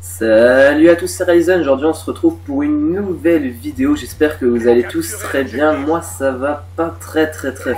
Salut à tous, c'est Ryzen. Aujourd'hui on se retrouve pour une nouvelle vidéo. J'espère que vous allez tous très bien. Moi ça va pas très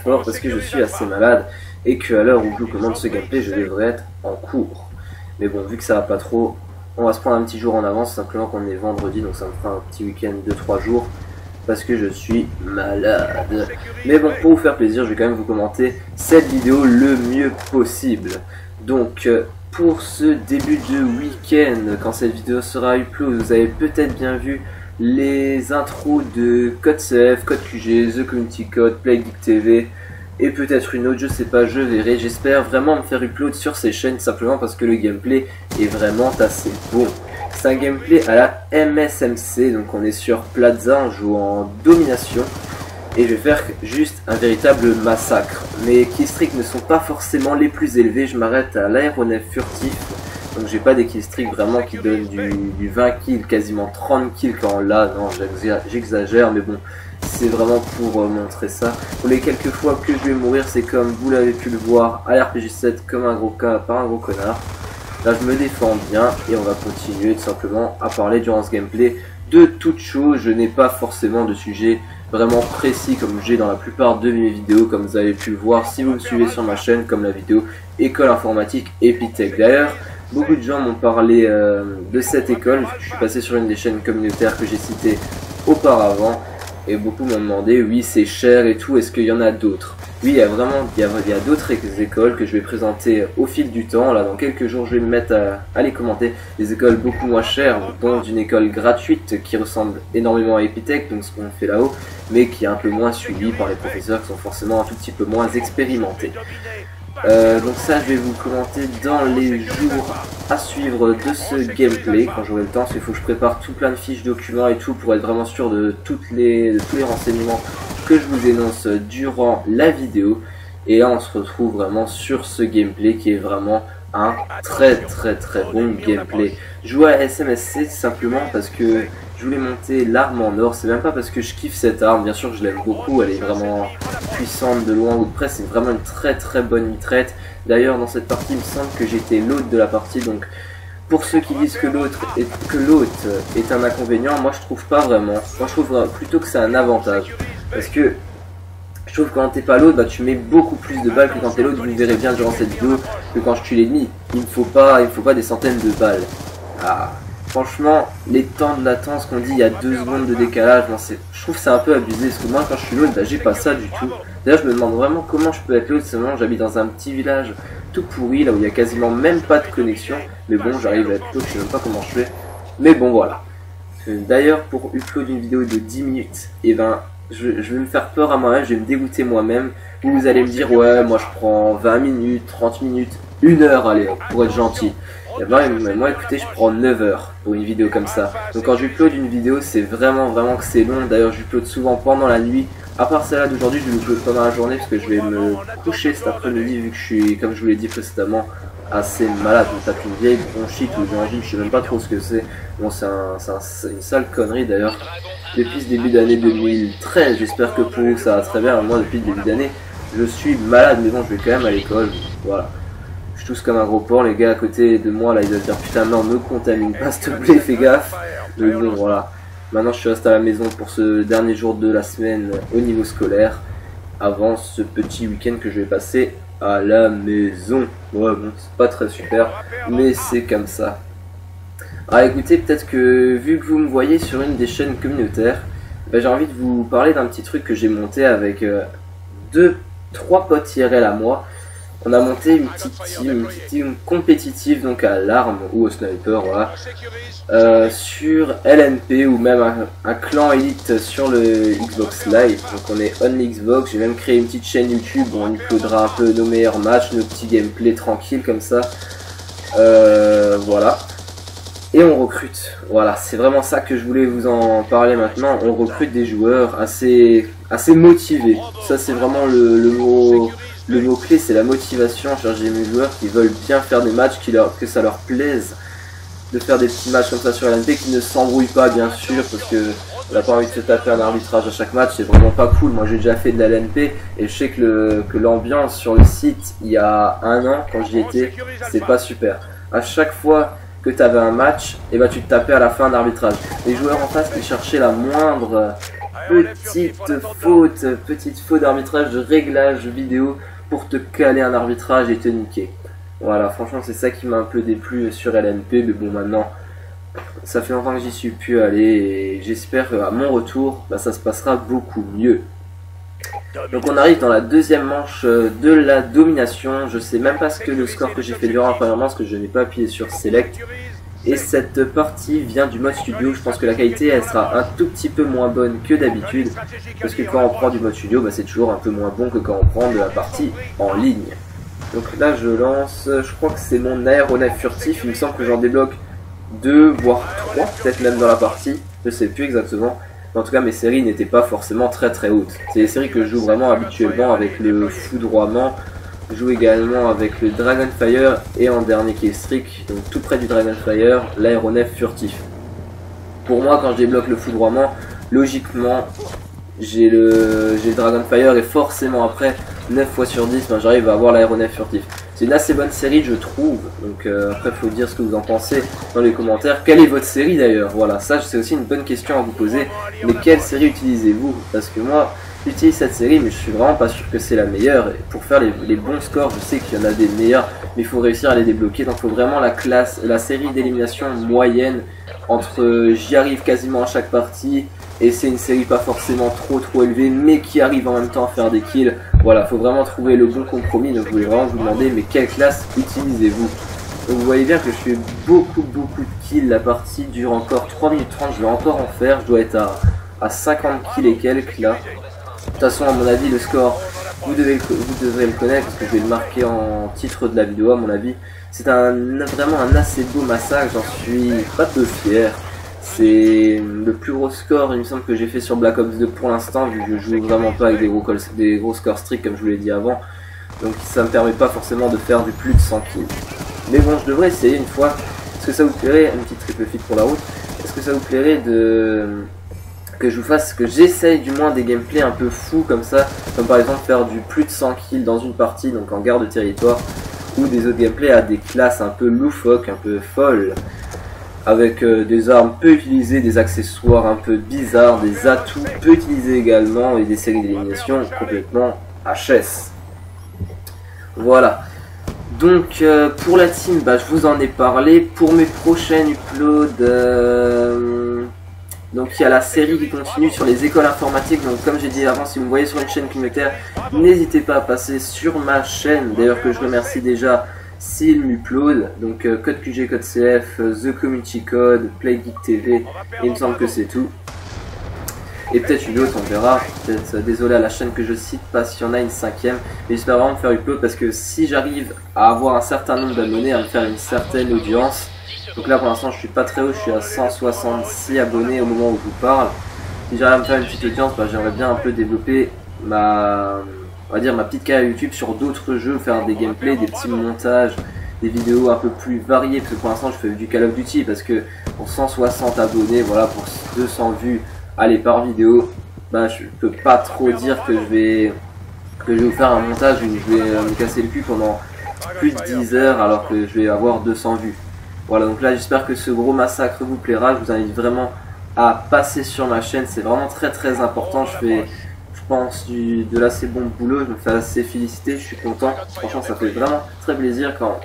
fort parce que je suis assez malade et que à l'heure où je vous commande ce gameplay je devrais être en cours. Mais bon, vu que ça va pas trop, on va se prendre un petit jour en avance, simplement qu'on est vendredi, donc ça me fera un petit week-end de 3 jours parce que je suis malade. Mais bon, pour vous faire plaisir, je vais quand même vous commenter cette vidéo le mieux possible. Donc pour ce début de week-end, quand cette vidéo sera upload, vous avez peut-être bien vu les intros de Code CF, Code QG, The Community Code, Playgeek TV et peut-être une autre, je sais pas, je verrai. J'espère vraiment me faire upload sur ces chaînes simplement parce que le gameplay est vraiment assez bon. C'est un gameplay à la MSMC, donc on est sur Plaza, on joue en domination. Et je vais faire juste un véritable massacre. Mes killstreaks ne sont pas forcément les plus élevés. Je m'arrête à l'aéronef furtif. Donc j'ai pas des killstreaks vraiment qui donnent du 20 kills, quasiment 30 kills quand là, non j'exagère, mais bon, c'est vraiment pour montrer ça. Pour les quelques fois que je vais mourir, c'est comme vous l'avez pu le voir à l'RPG7 comme un gros cas par un gros connard. Là je me défends bien et on va continuer tout simplement à parler durant ce gameplay de toute chose. Je n'ai pas forcément de sujet vraiment précis comme j'ai dans la plupart de mes vidéos, comme vous avez pu le voir si vous me suivez sur ma chaîne, comme la vidéo École Informatique Epitech. D'ailleurs, beaucoup de gens m'ont parlé de cette école. Je suis passé sur une des chaînes communautaires que j'ai citées auparavant et beaucoup m'ont demandé, oui c'est cher et tout, est-ce qu'il y en a d'autres? Oui, il y a d'autres écoles que je vais présenter au fil du temps. Là, dans quelques jours, je vais me mettre à les commenter. Des écoles beaucoup moins chères, dont une école gratuite qui ressemble énormément à Epitech, donc ce qu'on fait là-haut, mais qui est un peu moins suivie par les professeurs qui sont forcément un tout petit peu moins expérimentés. Donc ça, je vais vous commenter dans les jours à suivre de ce gameplay quand j'aurai le temps, parce qu'il faut que je prépare tout plein de fiches documents et tout pour être vraiment sûr de tous les renseignements que je vous énonce durant la vidéo. Et là on se retrouve vraiment sur ce gameplay qui est vraiment un très bon gameplay. Jouer à SMSC simplement parce que je voulais monter l'arme en or. C'est même pas parce que je kiffe cette arme, bien sûr que je l'aime beaucoup, elle est vraiment puissante de loin ou de près, c'est vraiment une très bonne mitraillette. D'ailleurs dans cette partie il me semble que j'étais l'hôte de la partie, donc pour ceux qui disent que l'hôte est un inconvénient, moi je trouve pas vraiment. Moi je trouve plutôt que c'est un avantage. Parce que je trouve que quand t'es pas l'hôte, bah, tu mets beaucoup plus de balles que quand t'es l'hôte. Vous verrez bien durant cette vidéo que quand je tue l'ennemi, il ne faut pas des centaines de balles. Ah, franchement, les temps de latence qu'on dit il y a 2 secondes de décalage, bon, je trouve que c'est un peu abusé. Parce que moi quand je suis l'hôte, bah, j'ai pas ça du tout. D'ailleurs je me demande vraiment comment je peux être l'hôte. Seulement j'habite dans un petit village tout pourri, là où il y a quasiment même pas de connexion. Mais bon, j'arrive à être l'hôte, je sais même pas comment je fais. Mais bon voilà. D'ailleurs pour upload une vidéo de 10 minutes, et ben je vais me faire peur à moi-même, je vais me dégoûter moi-même. Vous allez me dire, ouais, moi je prends 20 minutes, 30 minutes, 1 heure, allez, pour être gentil. Et ben, moi, écoutez, je prends 9 heures pour une vidéo comme ça. Donc quand j'upload une vidéo, c'est vraiment que c'est long. D'ailleurs, j'upload souvent pendant la nuit. À part celle-là d'aujourd'hui, je vais upload pendant la journée parce que je vais me coucher cet après-midi vu que je suis, comme je vous l'ai dit précédemment, assez malade. Je me tape une vieille bronchite ou une angine, je sais même pas trop ce que c'est. Bon, c'est une sale connerie d'ailleurs. Depuis ce début d'année 2013, j'espère que pour vous ça va très bien. Moi depuis le début d'année, je suis malade, mais bon, je vais quand même à l'école. Voilà. Je tousse comme un gros porc, les gars à côté de moi là, ils doivent dire putain non, me contamine pas s'il te plaît, fais gaffe. Mais bon, voilà. Maintenant je suis resté à la maison pour ce dernier jour de la semaine au niveau scolaire, avant ce petit week-end que je vais passer à la maison. Ouais bon, c'est pas très super, mais c'est comme ça. Ah écoutez, peut-être que vu que vous me voyez sur une des chaînes communautaires, ben, j'ai envie de vous parler d'un petit truc que j'ai monté avec 3 potes IRL à moi. On a monté une petite team compétitive donc à l'arme ou au sniper, voilà, sur LNP ou même un clan élite sur le Xbox Live. Donc on est Only Xbox, j'ai même créé une petite chaîne YouTube où on uploadera un peu nos meilleurs matchs, nos petits gameplays tranquilles comme ça. Voilà. Et on recrute, voilà, c'est vraiment ça que je voulais vous en parler maintenant. On recrute des joueurs assez motivés. Ça c'est vraiment le le mot-clé c'est la motivation. J'ai mes joueurs qui veulent bien faire des matchs, que ça leur plaise de faire des petits matchs comme ça sur LNP, qui ne s'embrouillent pas bien sûr, parce que on n'a pas envie de se taper un arbitrage à chaque match, c'est vraiment pas cool. Moi j'ai déjà fait de la LNP et je sais que l'ambiance sur le site il y a un an quand j'y étais, c'était pas super. À chaque fois que tu avais un match, et bah tu te tapais à la fin d'arbitrage. Les joueurs en face ils cherchaient la moindre petite faute d'arbitrage, de réglage vidéo pour te caler un arbitrage et te niquer. Voilà, franchement c'est ça qui m'a un peu déplu sur LNP, mais bon maintenant ça fait longtemps que j'y suis plus allé et j'espère qu'à mon retour bah, ça se passera beaucoup mieux. Donc on arrive dans la deuxième manche de la domination. Je sais même pas ce que le score que j'ai fait durant la première manche, parce que je n'ai pas appuyé sur Select. Et cette partie vient du mode studio. Je pense que la qualité elle sera un tout petit peu moins bonne que d'habitude, parce que quand on prend du mode studio bah, c'est toujours un peu moins bon que quand on prend de la partie en ligne. Donc là je lance, je crois que c'est mon aéronef furtif, il me semble que j'en débloque 2 voire 3 peut-être même dans la partie, je sais plus exactement. Mais en tout cas mes séries n'étaient pas forcément très hautes. C'est des séries que je joue vraiment habituellement avec le foudroiement. Je joue également avec le Dragonfire et en dernier qui est Streak, donc tout près du Dragonfire, l'aéronef furtif. Pour moi quand je débloque le foudroiement, logiquement j'ai le Dragonfire et forcément après 9 fois sur 10 ben, j'arrive à avoir l'aéronef furtif. C'est une assez bonne série je trouve, donc après il faut dire ce que vous en pensez dans les commentaires. Quelle est votre série d'ailleurs? Voilà, ça c'est aussi une bonne question à vous poser, mais quelle série utilisez-vous? Parce que moi j'utilise cette série mais je suis vraiment pas sûr que c'est la meilleure, et pour faire les bons scores je sais qu'il y en a des meilleurs, mais il faut réussir à les débloquer, donc il faut vraiment la série d'élimination moyenne entre j'y arrive quasiment à chaque partie et c'est une série pas forcément trop élevée mais qui arrive en même temps à faire des kills. Voilà, faut vraiment trouver le bon compromis. Donc je voulais vraiment vous demander mais quelle classe utilisez-vous? Donc vous voyez bien que je fais beaucoup de kills. La partie dure encore 3 minutes 30, je vais encore en faire, je dois être à 50 kills et quelques là. De toute façon à mon avis le score vous devrez le connaître parce que je vais le marquer en titre de la vidéo à mon avis. C'est vraiment un assez beau massacre, j'en suis pas peu fier. C'est le plus gros score il me semble que j'ai fait sur Black Ops 2 pour l'instant, vu que je joue vraiment pas avec des gros scores stricts comme je vous l'ai dit avant. Donc ça me permet pas forcément de faire du plus de 100 kills. Mais bon, je devrais essayer une fois. Est-ce que ça vous plairait, une petite triple fit pour la route, est-ce que ça vous plairait que je vous fasse, que j'essaye du moins des gameplays un peu fous comme ça, comme par exemple faire du plus de 100 kills dans une partie, donc en garde de territoire, ou des autres gameplays à des classes un peu loufoques, un peu folles, avec des armes peu utilisées, des accessoires un peu bizarres, des atouts peu utilisés également, et des séries d'élimination complètement HS. Voilà. Donc pour la team, bah, je vous en ai parlé. Pour mes prochaines uploads, donc il y a la série qui continue sur les écoles informatiques. Donc comme j'ai dit avant, si vous me voyez sur une chaîne communautaire, n'hésitez pas à passer sur ma chaîne. D'ailleurs que je remercie déjà s'il m'upload. Donc code QG, code CF, The Community Code, PlayGeek TV, et il me semble que c'est tout. Et peut-être une autre, on verra. Peut-être, désolé à la chaîne que je cite pas s'il y en a une 5e. Mais j'espère vraiment me faire upload parce que si j'arrive à avoir un certain nombre d'abonnés, à me faire une certaine audience. Donc là pour l'instant je suis pas très haut, je suis à 166 abonnés au moment où je vous parle. Si j'arrive à me faire une petite audience, bah, j'aimerais bien un peu développer on va dire ma petite carrière YouTube sur d'autres jeux, faire des gameplays, des petits montages, des vidéos un peu plus variées. Parce que pour l'instant je fais du Call of Duty parce que pour 160 abonnés, voilà, pour 200 vues. Allez, par vidéo, bah, je peux pas trop dire que je vais vous faire un montage où je vais me casser le cul pendant plus de 10 heures alors que je vais avoir 200 vues. Voilà, donc là j'espère que ce gros massacre vous plaira. Je vous invite vraiment à passer sur ma chaîne, c'est vraiment très important. Je fais, je pense, de l'assez bon boulot, je me fais assez féliciter, je suis content. Franchement ça fait vraiment très plaisir quand...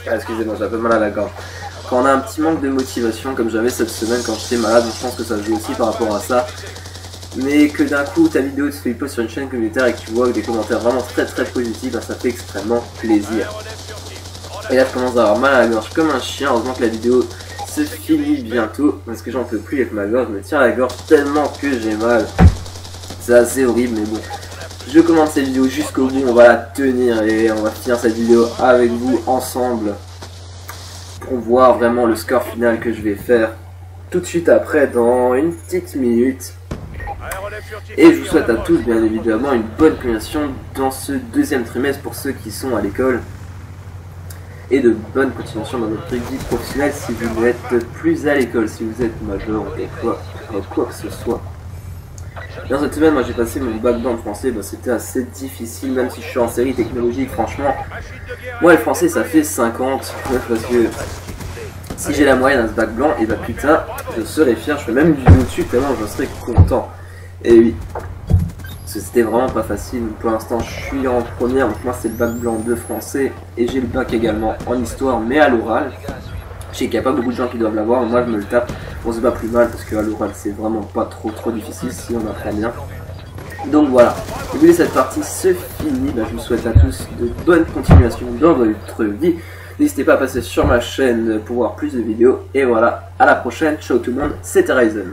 Ah, excusez-moi, j'ai un peu mal à la gorge. Quand on a un petit manque de motivation comme j'avais cette semaine quand j'étais malade, je pense que ça joue aussi par rapport à ça. Mais que d'un coup ta vidéo te fait post sur une chaîne communautaire et que tu vois des commentaires vraiment très positifs, bah, ça fait extrêmement plaisir. Et là je commence à avoir mal à la gorge comme un chien, heureusement que la vidéo se finit bientôt parce que j'en peux plus avec ma gorge, je me tire à la gorge tellement que j'ai mal. C'est assez horrible mais bon. Je commence cette vidéo jusqu'au bout, on va la tenir et on va finir cette vidéo avec vous ensemble. Pour voir vraiment le score final que je vais faire tout de suite après dans une petite minute. Et je vous souhaite à tous bien évidemment une bonne continuation dans ce deuxième trimestre pour ceux qui sont à l'école. Et de bonne continuation dans votre vie professionnelle si vous n'êtes plus à l'école, si vous êtes majeur ou quoi que ce soit. Dans cette semaine, moi j'ai passé mon bac blanc de français, c'était assez difficile, même si je suis en série technologique, franchement. Moi le français ça fait 50, parce que si j'ai la moyenne à ce bac blanc, et bah putain, je serais fier, je fais même du dessus tellement je serais content. Et oui, parce que c'était vraiment pas facile, pour l'instant je suis en première, donc moi c'est le bac blanc de français, et j'ai le bac également en histoire, mais à l'oral. Je sais qu'il n'y a pas beaucoup de gens qui doivent l'avoir, moi je me le tape, on se bat plus mal parce qu'à l'oral c'est vraiment pas trop difficile si on apprend bien. Donc voilà, si vous voulez cette partie se finit, je vous souhaite à tous de bonnes continuations dans votre vie. N'hésitez pas à passer sur ma chaîne pour voir plus de vidéos, et voilà, à la prochaine, ciao tout le monde, c'était Ryzen.